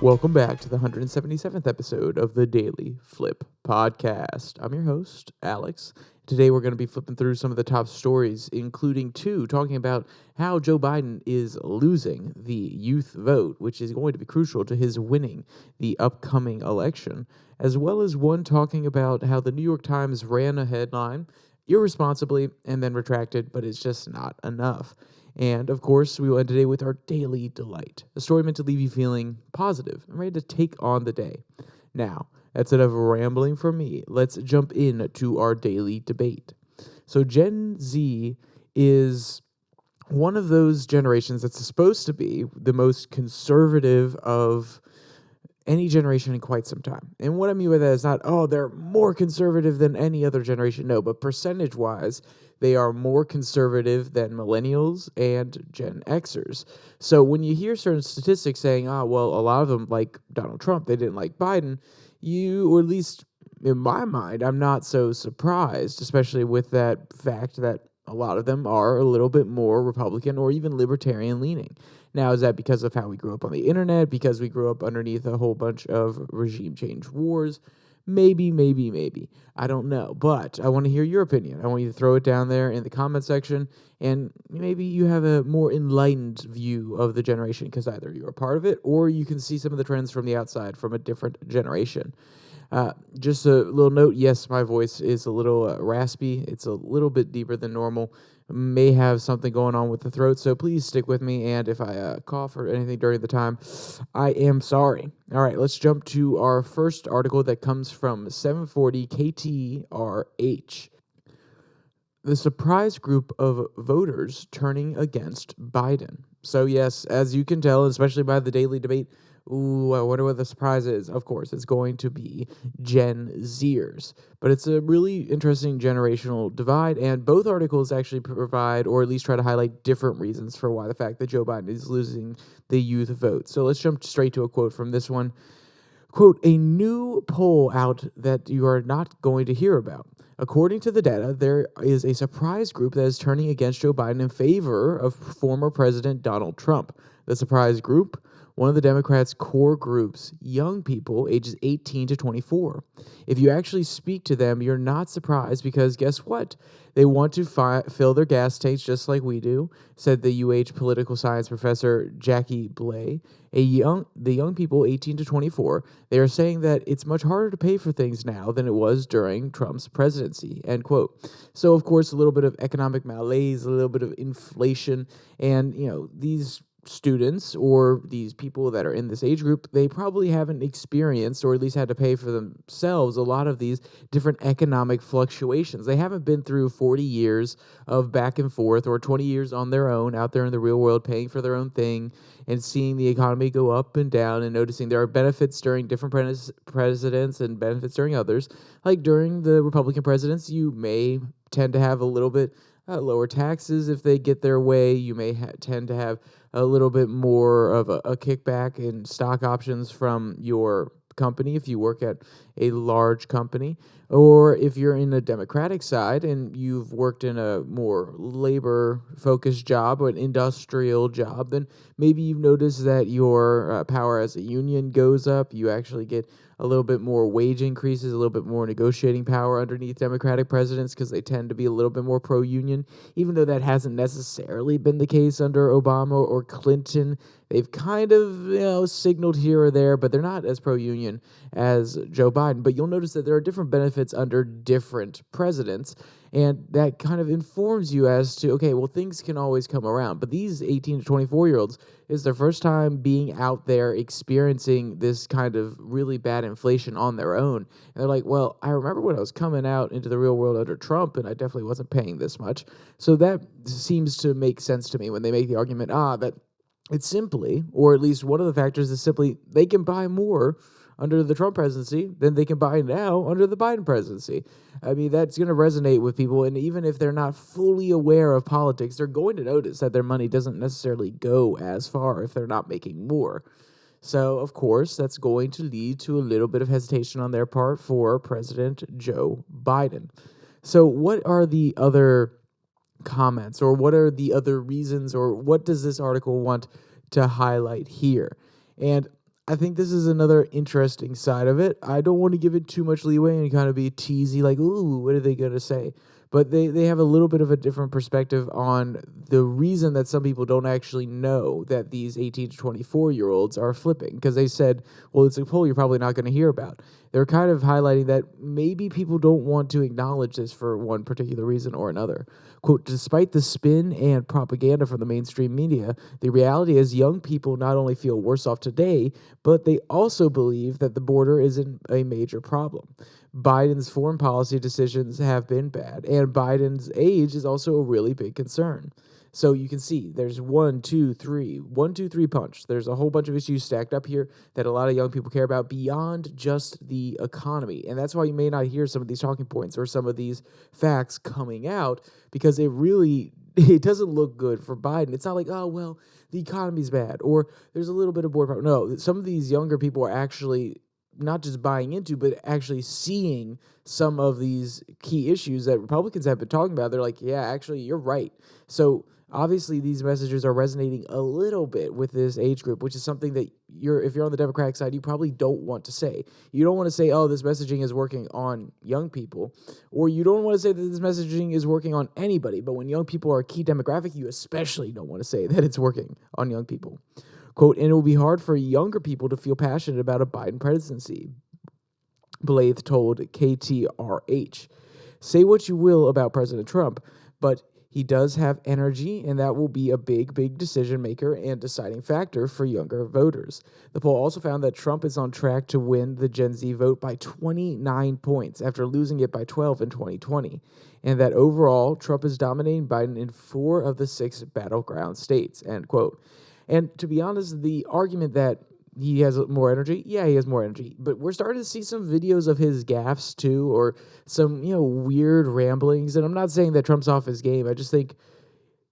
Welcome back to the 177th episode of the Daily Flip podcast. I'm your host, Alex. Today we're going to be flipping through some of the top stories, including two talking about how Joe Biden is losing the youth vote, which is going to be crucial to his winning the upcoming election, as well as one talking about how the New York Times ran a headline irresponsibly and then retracted, but it's just not enough. And, of course, we will end today with our Daily Delight, a story meant to leave you feeling positive and ready to take on the day. Now, that's enough rambling from me. Let's jump in to our daily debate. So Gen Z is one of those generations that's supposed to be the most conservative of any generation in quite some time. And what I mean by that is not, they're more conservative than any other generation. No, but percentage-wise, they are more conservative than millennials and Gen Xers. So when you hear certain statistics saying, a lot of them like Donald Trump, they didn't like Biden, or at least in my mind, I'm not so surprised, especially with that fact that a lot of them are a little bit more Republican or even libertarian leaning. Now, is that because of how we grew up on the internet, because we grew up underneath a whole bunch of regime change wars? Maybe. I don't know, but I want to hear your opinion. I want you to throw it down there in the comment section, and maybe you have a more enlightened view of the generation because either you're a part of it or you can see some of the trends from the outside from a different generation. Just a little note, yes, my voice is a little raspy. It's a little bit deeper than normal. May have something going on with the throat, so please stick with me, and if I cough or anything during the time, I am sorry. All right, let's jump to our first article that comes from 740 KTRH. The surprise group of voters turning against Biden. So yes, as you can tell, especially by the daily debate, I wonder what the surprise is. Of course, it's going to be Gen Zers. But it's a really interesting generational divide, and both articles actually provide, or at least try to highlight, different reasons for why the fact that Joe Biden is losing the youth vote. So let's jump straight to a quote from this one. Quote, a new poll out that you are not going to hear about. According to the data, there is a surprise group that is turning against Joe Biden in favor of former President Donald Trump. The surprise group, one of the Democrats' core groups, young people ages 18 to 24. If you actually speak to them, you're not surprised because guess what? They want to fill their gas tanks just like we do, said the UH political science professor Jackie Blay. The young people 18 to 24, they are saying that it's much harder to pay for things now than it was during Trump's presidency, end quote. So, of course, a little bit of economic malaise, a little bit of inflation, and, these students or these people that are in this age group, they probably haven't experienced or at least had to pay for themselves a lot of these different economic fluctuations. They haven't been through 40 years of back and forth or 20 years on their own out there in the real world paying for their own thing and seeing the economy go up and down and noticing there are benefits during different presidents and benefits during others. Like during the Republican presidents, you may tend to have a little bit lower taxes if they get their way. You may tend to have a little bit more of a kickback in stock options from your company if you work at a large company, or if you're in the Democratic side and you've worked in a more labor-focused job or an industrial job, then maybe you've noticed that your power as a union goes up. You actually get a little bit more wage increases, a little bit more negotiating power underneath Democratic presidents because they tend to be a little bit more pro-union, even though that hasn't necessarily been the case under Obama or Clinton. They've kind of, signaled here or there, but they're not as pro-union as Joe Biden. But you'll notice that there are different benefits under different presidents, and that kind of informs you as to, okay, well, things can always come around. But these 18 to 24-year-olds, is their first time being out there experiencing this kind of really bad inflation on their own. And they're like, well, I remember when I was coming out into the real world under Trump, and I definitely wasn't paying this much. So that seems to make sense to me when they make the argument, that it's simply, or at least one of the factors is simply, they can buy more under the Trump presidency than they can buy now under the Biden presidency. I mean, that's going to resonate with people, and even if they're not fully aware of politics, they're going to notice that their money doesn't necessarily go as far if they're not making more. So, of course, that's going to lead to a little bit of hesitation on their part for President Joe Biden. So what are the other comments, or what are the other reasons, or what does this article want to highlight here? And I think this is another interesting side of it. I don't want to give it too much leeway and kind of be teasy, like, ooh, what are they going to say? But they have a little bit of a different perspective on the reason that some people don't actually know that these 18 to 24-year-olds are flipping. Because they said, well, it's a poll you're probably not going to hear about. They're kind of highlighting that maybe people don't want to acknowledge this for one particular reason or another. Quote, despite the spin and propaganda from the mainstream media, the reality is young people not only feel worse off today, but they also believe that the border isn't a major problem. Biden's foreign policy decisions have been bad, and Biden's age is also a really big concern. So you can see there's 1, 2, 3 punch. There's a whole bunch of issues stacked up here that a lot of young people care about beyond just the economy. And that's why you may not hear some of these talking points or some of these facts coming out, because it doesn't look good for Biden. It's not like, oh, well, the economy's bad or there's a little bit of border problem. No, some of these younger people are actually not just buying into, but actually seeing some of these key issues that Republicans have been talking about. They're like, yeah, actually, you're right. So obviously, these messages are resonating a little bit with this age group, which is something that if you're on the Democratic side, you probably don't want to say. You don't want to say, oh, this messaging is working on young people, or you don't want to say that this messaging is working on anybody. But when young people are a key demographic, you especially don't want to say that it's working on young people. Quote, and it will be hard for younger people to feel passionate about a Biden presidency, Blythe told KTRH. Say what you will about President Trump, but he does have energy, and that will be a big, big decision maker and deciding factor for younger voters. The poll also found that Trump is on track to win the Gen Z vote by 29 points after losing it by 12 in 2020, and that overall, Trump is dominating Biden in 4 of the 6 battleground states, end quote. And to be honest, the argument that he has more energy, yeah, he has more energy. But we're starting to see some videos of his gaffes too, or some, weird ramblings. And I'm not saying that Trump's off his game. I just think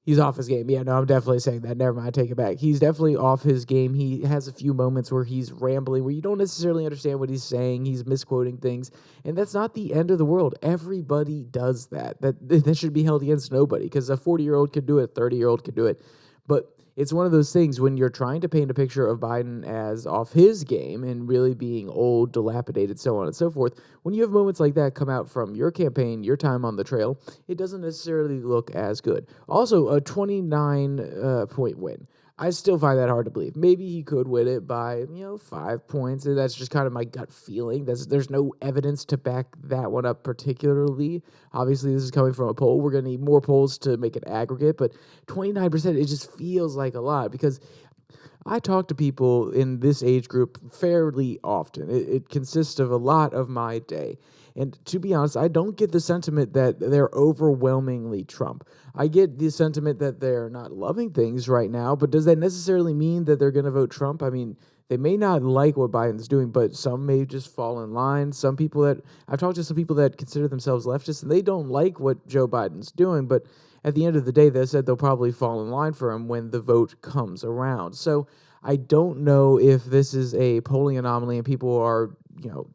he's off his game. Yeah, no, I'm definitely saying that. Never mind, I take it back. He's definitely off his game. He has a few moments where he's rambling, where you don't necessarily understand what he's saying. He's misquoting things. And that's not the end of the world. Everybody does that. That should be held against nobody, because a 40-year-old could do it, 30-year-old could do it. But it's one of those things when you're trying to paint a picture of Biden as off his game and really being old, dilapidated, so on and so forth. When you have moments like that come out from your campaign, your time on the trail, it doesn't necessarily look as good. Also, a 29-point win. I still find that hard to believe. Maybe he could win it by, 5 points. And that's just kind of my gut feeling. There's no evidence to back that one up particularly. Obviously, this is coming from a poll. We're going to need more polls to make it aggregate. But 29%, it just feels like a lot, because I talk to people in this age group fairly often. It consists of a lot of my day. And to be honest, I don't get the sentiment that they're overwhelmingly Trump. I get the sentiment that they're not loving things right now, but does that necessarily mean that they're going to vote Trump? I mean, they may not like what Biden's doing, but some may just fall in line. I've talked to some people that consider themselves leftists, and they don't like what Joe Biden's doing, but at the end of the day, they said they'll probably fall in line for him when the vote comes around. So I don't know if this is a polling anomaly and people are,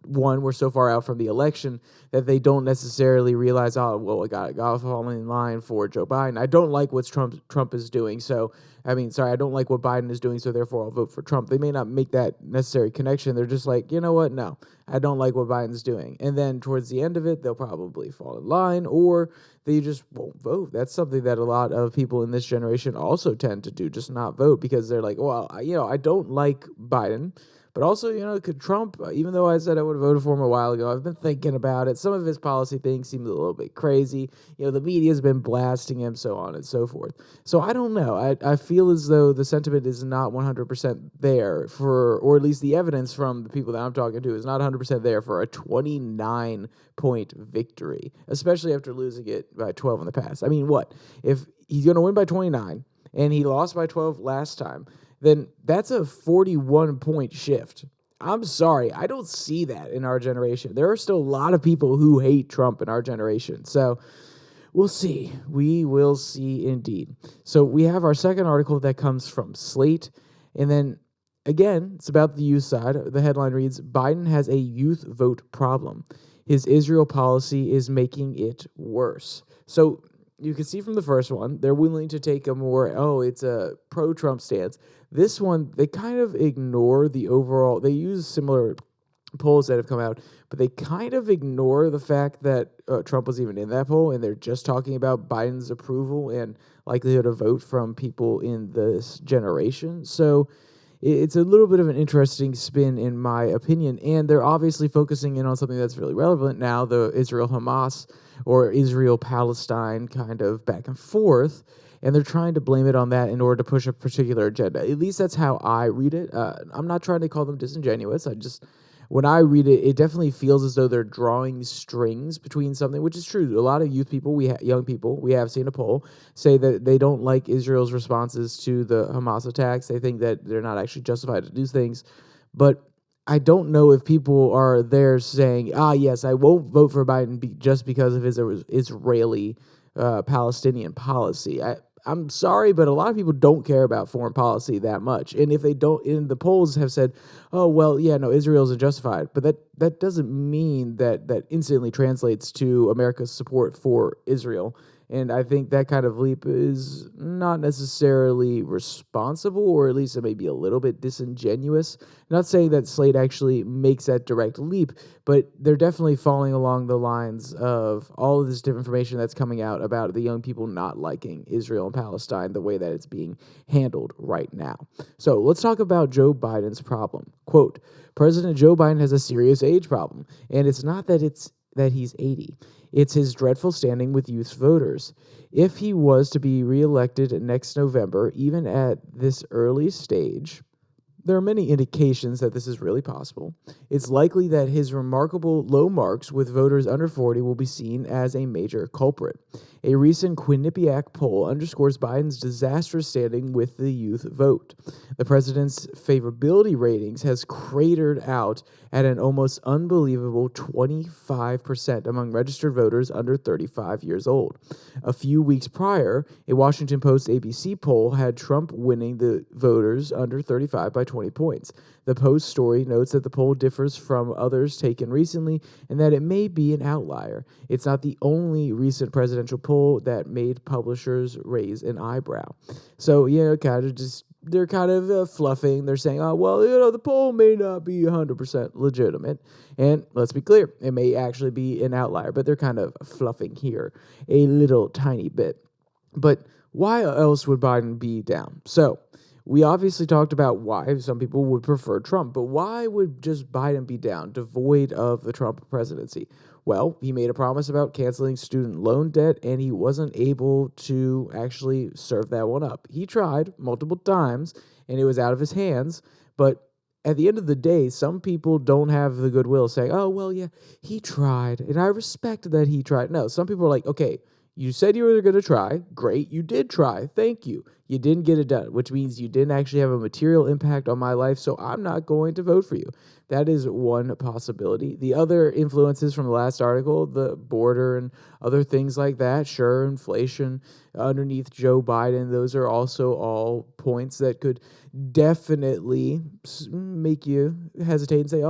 we're so far out from the election that they don't necessarily realize, oh, well, I got to fall in line for Joe Biden. I don't like what Trump is doing. I don't like what Biden is doing, so therefore I'll vote for Trump. They may not make that necessary connection. They're just like, you know what? No, I don't like what Biden's doing. And then towards the end of it, they'll probably fall in line, or they just won't vote. That's something that a lot of people in this generation also tend to do, just not vote, because they're like, well, I don't like Biden. But also, could Trump, even though I said I would have voted for him a while ago, I've been thinking about it. Some of his policy things seem a little bit crazy. The media's been blasting him, so on and so forth. So I don't know. I feel as though the sentiment is not 100% there or at least the evidence from the people that I'm talking to is not 100% there for a 29-point victory, especially after losing it by 12 in the past. I mean, what? If he's going to win by 29 and he lost by 12 last time, then that's a 41-point shift. I'm sorry, I don't see that in our generation. There are still a lot of people who hate Trump in our generation. So we'll see. We will see indeed. So we have our second article that comes from Slate. And then, again, it's about the youth side. The headline reads, Biden has a youth vote problem. His Israel policy is making it worse. So you can see from the first one, they're willing to take a more, it's a pro-Trump stance. This one, they kind of ignore the overall, they use similar polls that have come out, but they kind of ignore the fact that Trump was even in that poll, and they're just talking about Biden's approval and likelihood of vote from people in this generation. So it's a little bit of an interesting spin, in my opinion, and they're obviously focusing in on something that's really relevant now, the Israel-Hamas or Israel-Palestine kind of back and forth, and they're trying to blame it on that in order to push a particular agenda. At least that's how I read it. I'm not trying to call them disingenuous. When I read it, it definitely feels as though they're drawing strings between something, which is true. A lot of youth people, young people, we have seen a poll say that they don't like Israel's responses to the Hamas attacks. They think that they're not actually justified to do things. But I don't know if people are there saying, yes, I won't vote for Biden just because of his Israeli Palestinian policy. I'm sorry, but a lot of people don't care about foreign policy that much. And if they don't, in the polls have said, Israel's unjustified. But that doesn't mean that instantly translates to America's support for Israel. And I think that kind of leap is not necessarily responsible, or at least it may be a little bit disingenuous. Not saying that Slate actually makes that direct leap, but they're definitely falling along the lines of all of this different information that's coming out about the young people not liking Israel and Palestine the way that it's being handled right now. So let's talk about Joe Biden's problem. Quote, President Joe Biden has a serious age problem, and it's not that he's 80. It's his dreadful standing with youth voters. If he was to be reelected next November, even at this early stage, there are many indications that this is really possible. It's likely that his remarkable low marks with voters under 40 will be seen as a major culprit. A recent Quinnipiac poll underscores Biden's disastrous standing with the youth vote. The president's favorability ratings has cratered out at an almost unbelievable 25% among registered voters under 35 years old. A few weeks prior, a Washington Post ABC poll had Trump winning the voters under 35 by 20 points. The Post story notes that the poll differs from others taken recently and that it may be an outlier. It's not the only recent presidential poll that made publishers raise an eyebrow. So, they're kind of fluffing. They're saying, the poll may not be 100% legitimate. And let's be clear, it may actually be an outlier, but they're kind of fluffing here a little tiny bit. But why else would Biden be down? So, we obviously talked about why some people would prefer Trump, but why would just Biden be down, devoid of the Trump presidency? Well, he made a promise about canceling student loan debt, and he wasn't able to actually serve that one up. He tried multiple times, and it was out of his hands, but at the end of the day, some people don't have the goodwill saying, he tried, and I respect that he tried. No, some people are like, okay, you said you were going to try. Great, you did try. Thank you. You didn't get it done, which means you didn't actually have a material impact on my life, so I'm not going to vote for you. That is one possibility. The other influences from the last article, the border and other things like that, sure, inflation underneath Joe Biden, those are also all points that could definitely make you hesitate and say,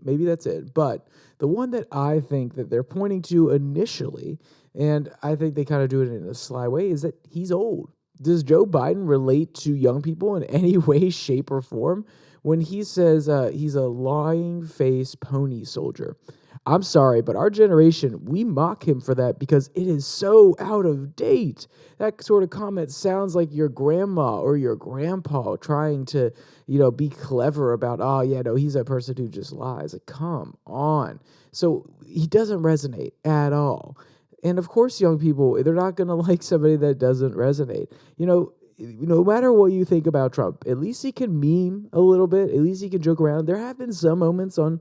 maybe that's it. But the one that I think that they're pointing to initially, and I think they kind of do it in a sly way, is that he's old. Does Joe Biden relate to young people in any way, shape, or form? When he says he's a lying-faced pony soldier, I'm sorry, but our generation, we mock him for that because it is so out of date. That sort of comment sounds like your grandma or your grandpa trying to, be clever about, he's a person who just lies. Like, come on. So he doesn't resonate at all. And of course, young people, they're not going to like somebody that doesn't resonate. No matter what you think about Trump, at least he can meme a little bit. At least he can joke around. There have been some moments on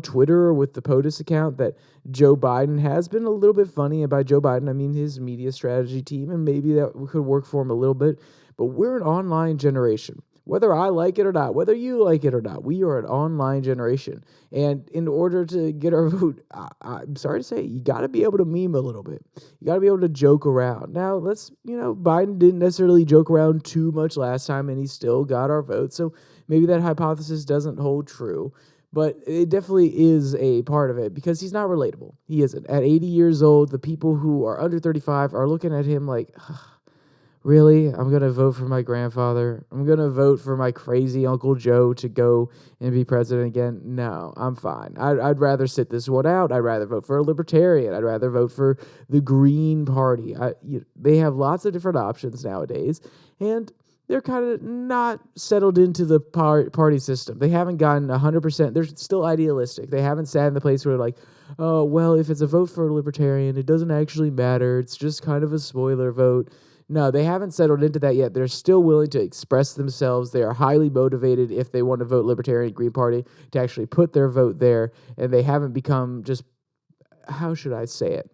Twitter or with the POTUS account that Joe Biden has been a little bit funny. And by Joe Biden, I mean his media strategy team, and maybe that could work for him a little bit. But we're an online generation. Whether I like it or not, whether you like it or not, we are an online generation. And in order to get our vote, I'm sorry to say, you got to be able to meme a little bit. You got to be able to joke around. Now, Biden didn't necessarily joke around too much last time, and he still got our vote. So maybe that hypothesis doesn't hold true. But it definitely is a part of it because he's not relatable. He isn't. At 80 years old, the people who are under 35 are looking at him like, really? I'm going to vote for my grandfather. I'm going to vote for my crazy Uncle Joe to go and be president again. No, I'm fine. I'd rather sit this one out. I'd rather vote for a libertarian. I'd rather vote for the Green Party. They have lots of different options nowadays, and they're kind of not settled into the party system. They haven't gotten 100%. They're still idealistic. They haven't sat in the place where like, oh, well, if it's a vote for a libertarian, it doesn't actually matter. It's just kind of a spoiler vote. No, they haven't settled into that yet. They're still willing to express themselves. They are highly motivated if they want to vote Libertarian Green Party to actually put their vote there. And they haven't become just, how should I say it,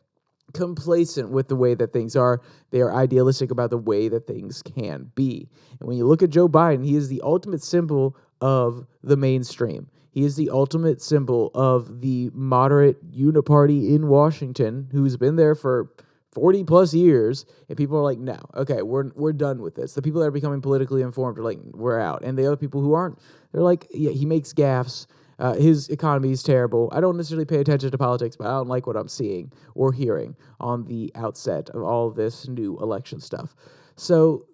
complacent with the way that things are. They are idealistic about the way that things can be. And when you look at Joe Biden, he is the ultimate symbol of the mainstream. He is the ultimate symbol of the moderate uniparty in Washington who's been there for 40 plus years, and people are like, no, okay, we're done with this. The people that are becoming politically informed are like, we're out. And the other people who aren't, they're like, yeah, he makes gaffes. His economy is terrible. I don't necessarily pay attention to politics, but I don't like what I'm seeing or hearing on the outset of all this new election stuff. So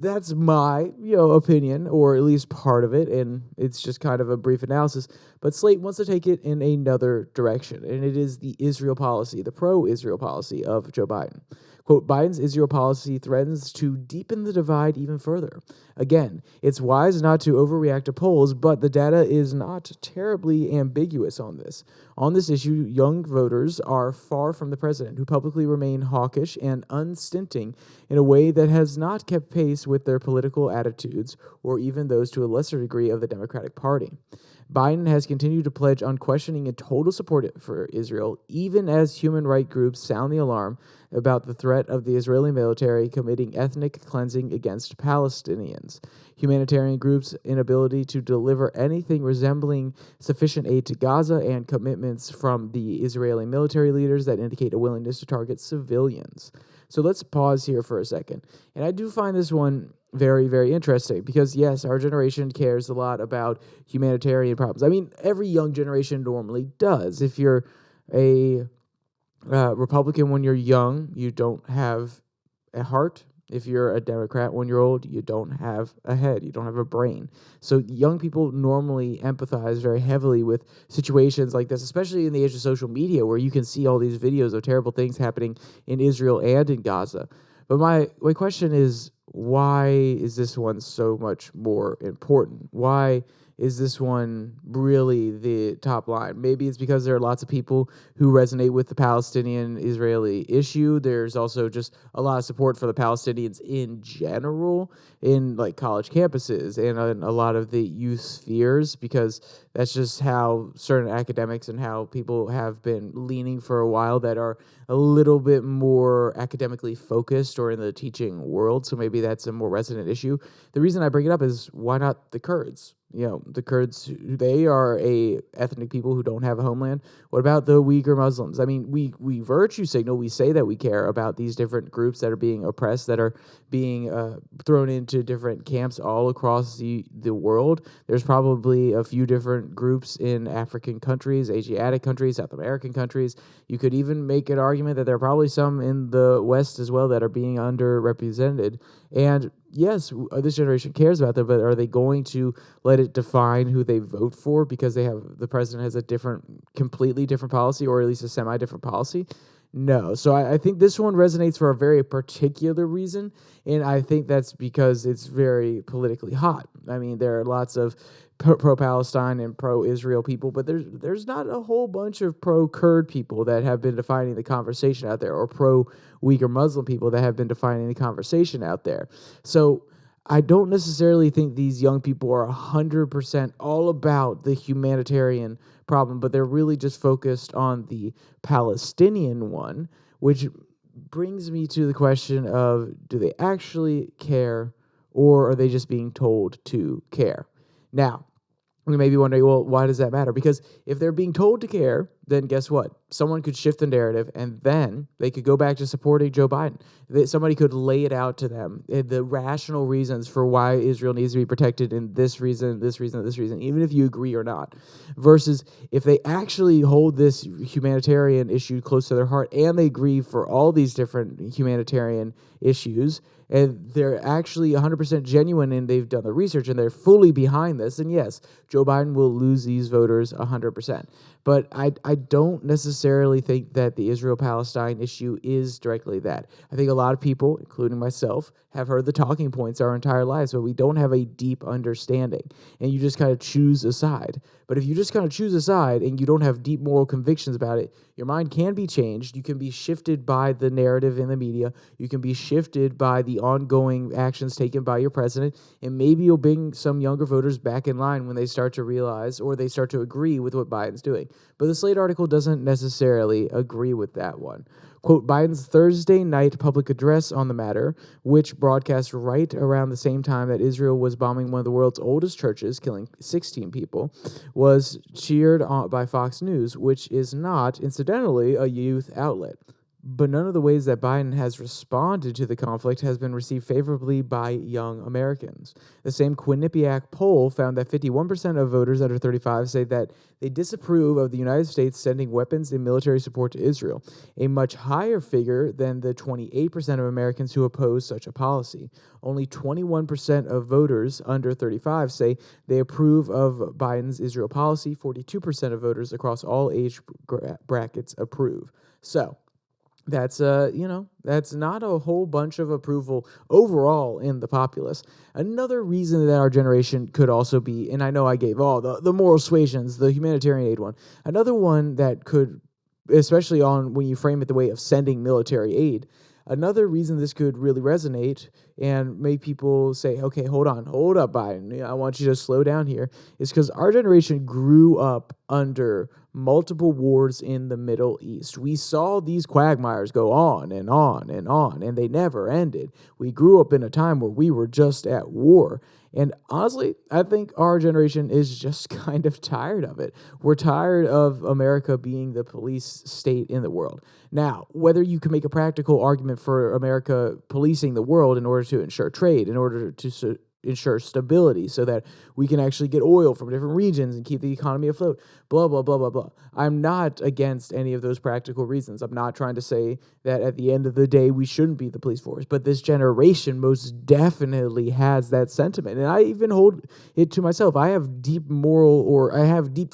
that's my, opinion, or at least part of it, and it's just kind of a brief analysis. But Slate wants to take it in another direction, and it is the Israel policy, the pro-Israel policy of Joe Biden. Quote, Biden's Israel policy threatens to deepen the divide even further. Again, it's wise not to overreact to polls, but the data is not terribly ambiguous on this. On this issue, young voters are far from the president, who publicly remain hawkish and unstinting in a way that has not kept pace with their political attitudes, or even those to a lesser degree of the Democratic Party. Biden has continued to pledge unquestioning and total support for Israel, even as human rights groups sound the alarm about the threat of the Israeli military committing ethnic cleansing against Palestinians. Humanitarian groups' inability to deliver anything resembling sufficient aid to Gaza, and commitments from the Israeli military leaders that indicate a willingness to target civilians. So let's pause here for a second. And I do find this one very, very interesting because, yes, our generation cares a lot about humanitarian problems. I mean, every young generation normally does. If you're a Republican when you're young, you don't have a heart. If you're a Democrat when you're old, you don't have a head. You don't have a brain. So young people normally empathize very heavily with situations like this, especially in the age of social media where you can see all these videos of terrible things happening in Israel and in Gaza. But my question is, why is this one so much more important? Why is this one really the top line? Maybe it's because there are lots of people who resonate with the Palestinian-Israeli issue. There's also just a lot of support for the Palestinians in general in like college campuses and in a lot of the youth spheres, because that's just how certain academics and how people have been leaning for a while that are a little bit more academically focused or in the teaching world. So maybe that's a more resonant issue. The reason I bring it up is, why not the Kurds? The Kurds, they are a ethnic people who don't have a homeland. What about the Uyghur Muslims? I mean, we virtue signal, we say that we care about these different groups that are being oppressed, that are being thrown into different camps all across the world. There's probably a few different groups in African countries, Asiatic countries, South American countries. You could even make an argument that there are probably some in the West as well that are being underrepresented. And yes, this generation cares about them, but are they going to let it define who they vote for because the president has a completely different policy, or at least a semi-different policy? No. So I think this one resonates for a very particular reason, and I think that's because it's very politically hot. I mean, there are lots of pro-Palestine and pro-Israel people, but there's not a whole bunch of pro-Kurd people that have been defining the conversation out there, or pro-Uyghur Muslim people that have been defining the conversation out there. So I don't necessarily think these young people are 100% all about the humanitarian problem, but they're really just focused on the Palestinian one, which brings me to the question of, do they actually care, or are they just being told to care? Now, we may be wondering, well, why does that matter? Because if they're being told to care, then guess what? Someone could shift the narrative, and then they could go back to supporting Joe Biden. Somebody could lay it out to them, the rational reasons for why Israel needs to be protected in this reason, this reason, this reason, even if you agree or not. Versus if they actually hold this humanitarian issue close to their heart, and they grieve for all these different humanitarian issues, and they're actually 100% genuine, and they've done the research, and they're fully behind this, and yes, Joe Biden will lose these voters 100%. But I don't necessarily think that the Israel-Palestine issue is directly that. I think a lot of people, including myself, have heard the talking points our entire lives, but we don't have a deep understanding, and you just kind of choose a side. But if you just kind of choose a side and you don't have deep moral convictions about it, your mind can be changed. You can be shifted by the narrative in the media. You can be shifted by the ongoing actions taken by your president, and maybe you'll bring some younger voters back in line when they start to realize or they start to agree with what Biden's doing. But the Slate article doesn't necessarily agree with that one. Quote, Biden's Thursday night public address on the matter, which broadcast right around the same time that Israel was bombing one of the world's oldest churches, killing 16 people, was cheered on by Fox News, which is not, incidentally, a youth outlet. But none of the ways that Biden has responded to the conflict has been received favorably by young Americans. The same Quinnipiac poll found that 51% of voters under 35 say that they disapprove of the United States sending weapons and military support to Israel, a much higher figure than the 28% of Americans who oppose such a policy. Only 21% of voters under 35 say they approve of Biden's Israel policy. 42% of voters across all age brackets approve. So, that's not a whole bunch of approval overall in the populace. Another reason that our generation could also be, and I know I gave all the moral suasions, the humanitarian aid one. Another one that could, especially on when you frame it the way of sending military aid, another reason this could really resonate and make people say, okay, hold up, Biden, I want you to slow down here, is because our generation grew up under multiple wars in the Middle East. We saw these quagmires go on and on and on, and they never ended. We grew up in a time where we were just at war. And honestly, I think our generation is just kind of tired of it. We're tired of America being the police state in the world. Now, whether you can make a practical argument for America policing the world in order to ensure trade, in order to ensure stability so that we can actually get oil from different regions and keep the economy afloat, blah, blah, blah, blah, blah. I'm not against any of those practical reasons. I'm not trying to say that at the end of the day, we shouldn't be the police force, but this generation most definitely has that sentiment. And I even hold it to myself. I have deep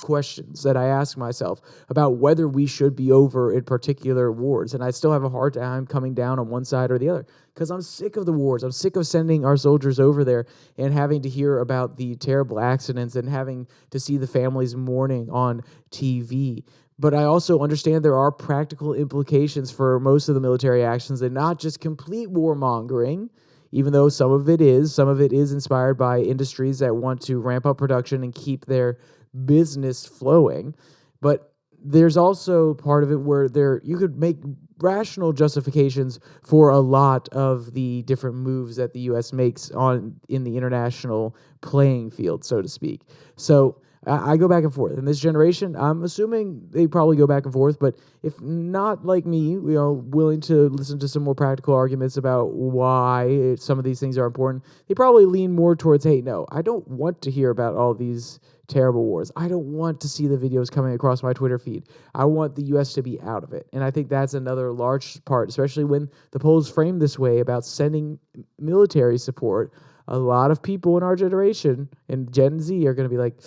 questions that I ask myself about whether we should be over in particular wars. And I still have a hard time coming down on one side or the other, because I'm sick of the wars. I'm sick of sending our soldiers over there and having to hear about the terrible accidents and having to see the families mourning on TV. But I also understand there are practical implications for most of the military actions and not just complete warmongering, even though some of it is inspired by industries that want to ramp up production and keep their business flowing. But there's also part of it where you could make rational justifications for a lot of the different moves that the U.S. makes in the international playing field, so to speak. So I go back and forth. In this generation, I'm assuming they probably go back and forth, but if not like me, willing to listen to some more practical arguments about why some of these things are important, they probably lean more towards, hey, no, I don't want to hear about all these terrible wars. I don't want to see the videos coming across my Twitter feed. I want the U.S. to be out of it. And I think that's another large part, especially when the polls frame this way about sending military support. A lot of people in our generation and Gen Z are going to be like,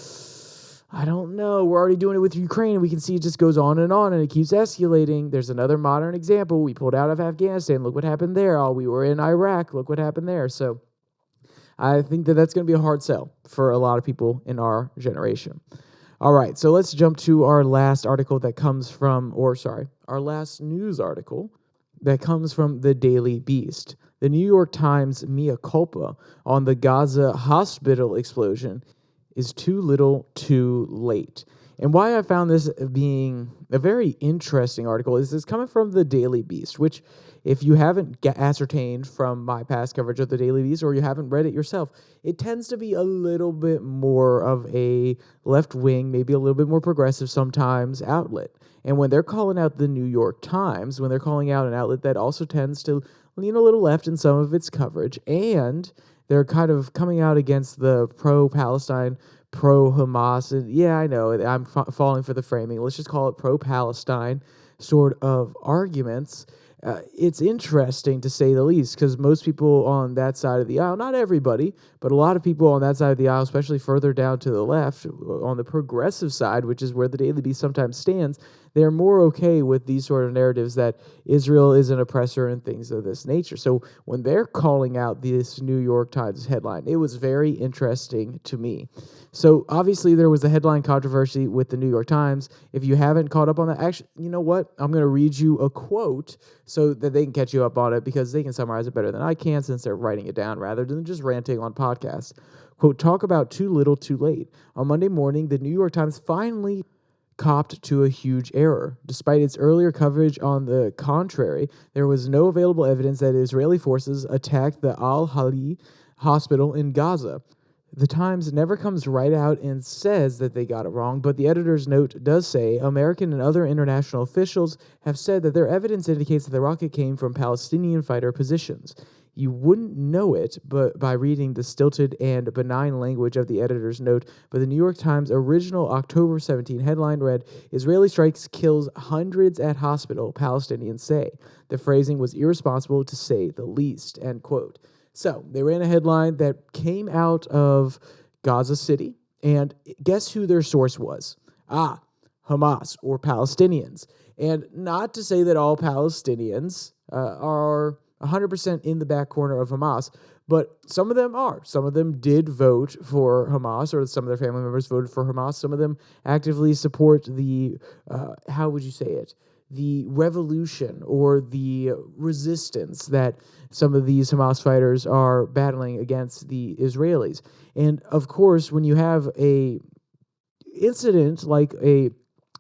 I don't know. We're already doing it with Ukraine. We can see it just goes on and it keeps escalating. There's another modern example. We pulled out of Afghanistan. Look what happened there. Oh, we were in Iraq. Look what happened there. So I think that's going to be a hard sell for a lot of people in our generation. All right, so let's jump to our last article that comes from, our last news article that comes from the Daily Beast. The New York Times mea culpa on the Gaza hospital explosion is too little, too late. And why I found this being a very interesting article is it's coming from the Daily Beast, which, if you haven't ascertained from my past coverage of the Daily Beast, or you haven't read it yourself, it tends to be a little bit more of a left-wing, maybe a little bit more progressive sometimes outlet. And when they're calling out the New York Times, when they're calling out an outlet that also tends to lean a little left in some of its coverage, and they're kind of coming out against the pro-Palestine, pro-Hamas, and yeah, I know, I'm falling for the framing. Let's just call it pro-Palestine sort of arguments. It's interesting, to say the least, because most people on that side of the aisle, not everybody, but a lot of people on that side of the aisle, especially further down to the left, on the progressive side, which is where the Daily Beast sometimes stands, they're more okay with these sort of narratives that Israel is an oppressor and things of this nature. So when they're calling out this New York Times headline, it was very interesting to me. So obviously there was a headline controversy with the New York Times. If you haven't caught up on that, actually, you know what? I'm going to read you a quote so that they can catch you up on it, because they can summarize it better than I can, since they're writing it down rather than just ranting on podcasts. Quote, "Talk about too little too late. On Monday morning, the New York Times finally copped to a huge error. Despite its earlier coverage on the contrary, there was no available evidence that Israeli forces attacked the Al-Hali hospital in Gaza. The Times never comes right out and says that they got it wrong, but the editor's note does say American and other international officials have said that their evidence indicates that the rocket came from Palestinian fighter positions. You wouldn't know it but by reading the stilted and benign language of the editor's note, but the New York Times' original October 17 headline read, Israeli strikes kills hundreds at hospital, Palestinians say. The phrasing was irresponsible to say the least," end quote. So they ran a headline that came out of Gaza City, and guess who their source was? Hamas, or Palestinians. And not to say that all Palestinians are 100% in the back corner of Hamas, but some of them are. Some of them did vote for Hamas, or some of their family members voted for Hamas. Some of them actively support the, how would you say it? The revolution or the resistance that some of these Hamas fighters are battling against the Israelis. And of course, when you have a incident like a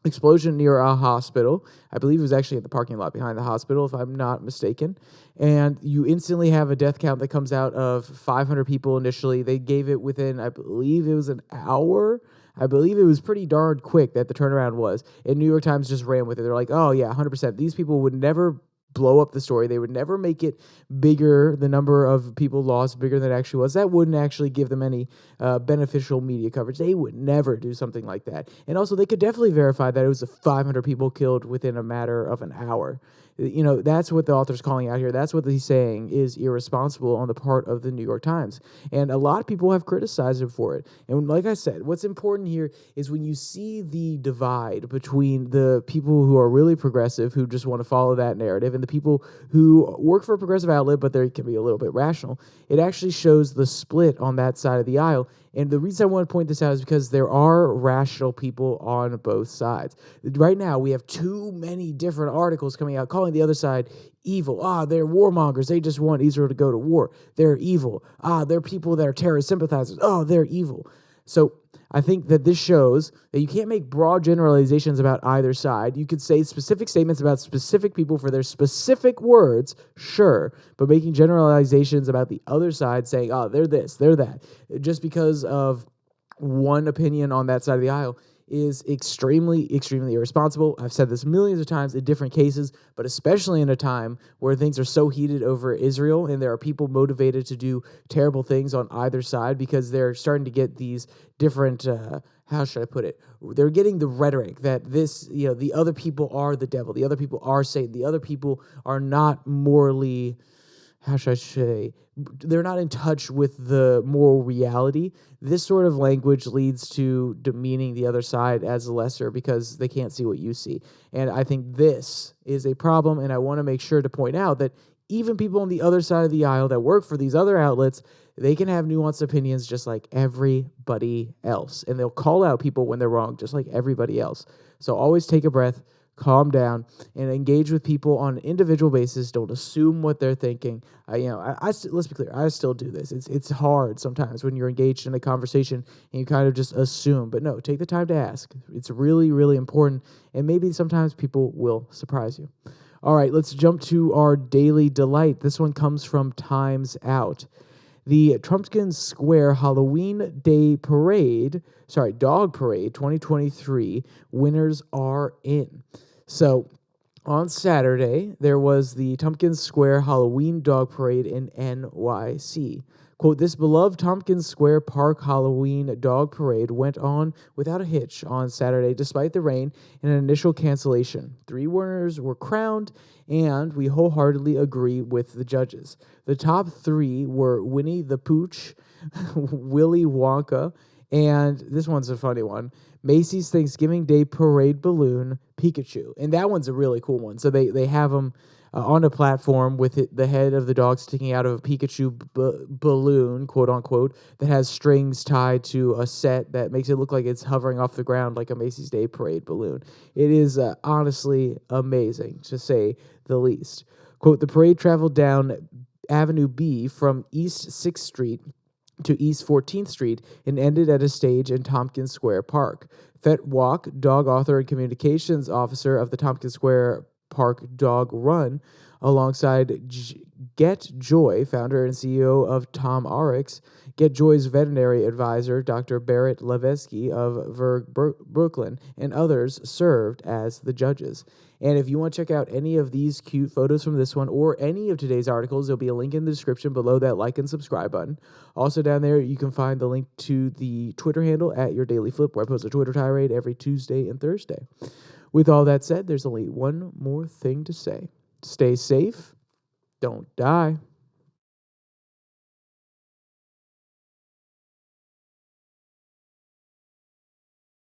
explosion near a hospital, I believe it was actually at the parking lot behind the hospital, if I'm not mistaken, and you instantly have a death count that comes out of 500 people initially. They gave it within, I believe it was an hour. I believe it was pretty darn quick that the turnaround was, and New York Times just ran with it. They're like, oh yeah, 100%. These people would never blow up the story. They would never make it bigger, the number of people lost, bigger than it actually was. That wouldn't actually give them any beneficial media coverage. They would never do something like that. And also, they could definitely verify that it was 500 people killed within a matter of an hour. You know, that's what the author's calling out here. That's what he's saying is irresponsible on the part of the New York Times. And a lot of people have criticized him for it. And like I said, what's important here is when you see the divide between the people who are really progressive, who just want to follow that narrative, and the people who work for a progressive outlet, but they can be a little bit rational, it actually shows the split on that side of the aisle. And the reason I want to point this out is because there are rational people on both sides. Right now, we have too many different articles coming out calling the other side evil. They're warmongers. They just want Israel to go to war. They're evil. They're people that are terrorist sympathizers. They're evil. So I think that this shows that you can't make broad generalizations about either side. You could say specific statements about specific people for their specific words, sure, but making generalizations about the other side, saying, they're this, they're that, just because of one opinion on that side of the aisle, is extremely, extremely irresponsible. I've said this millions of times in different cases, but especially in a time where things are so heated over Israel and there are people motivated to do terrible things on either side because they're starting to get these different, how should I put it? They're getting the rhetoric that this, the other people are the devil, the other people are Satan, the other people are not morally, how should I say, they're not in touch with the moral reality. This sort of language leads to demeaning the other side as lesser because they can't see what you see. And I think this is a problem, and I want to make sure to point out that even people on the other side of the aisle that work for these other outlets, they can have nuanced opinions just like everybody else. And they'll call out people when they're wrong, just like everybody else. So always take a breath, calm down, and engage with people on an individual basis. Don't assume what they're thinking. Let's be clear. I still do this. It's hard sometimes when you're engaged in a conversation and you kind of just assume. But no, take the time to ask. It's really, really important, and maybe sometimes people will surprise you. All right, let's jump to our daily delight. This one comes from Times Out. The Tompkins Square Halloween Dog Parade 2023 winners are in. So, on Saturday, there was the Tompkins Square Halloween Dog Parade in NYC. Quote, this beloved Tompkins Square Park Halloween Dog Parade went on without a hitch on Saturday, despite the rain and an initial cancellation. 3 winners were crowned, and we wholeheartedly agree with the judges. The top 3 were Winnie the Pooch, Willy Wonka, and this one's a funny one, Macy's Thanksgiving Day Parade Balloon, Pikachu. And that one's a really cool one. So they have them on a platform with the head of the dog sticking out of a Pikachu balloon, quote unquote, that has strings tied to a set that makes it look like it's hovering off the ground like a Macy's Day Parade balloon. It is honestly amazing, to say the least. Quote, the parade traveled down Avenue B from East 6th Street to East 14th Street and ended at a stage in Tompkins Square Park. Fet Walk, dog author and communications officer of the Tompkins Square Park Dog Run, alongside Get Joy, founder and CEO of Tom Rx, Get Joy's veterinary advisor, Dr. Barrett Levesky of Brooklyn, and others served as the judges. And if you want to check out any of these cute photos from this one or any of today's articles, there'll be a link in the description below that like and subscribe button. Also down there, you can find the link to the Twitter handle at @YourDailyFlip, where I post a Twitter tirade every Tuesday and Thursday. With all that said, there's only one more thing to say. Stay safe. Don't die.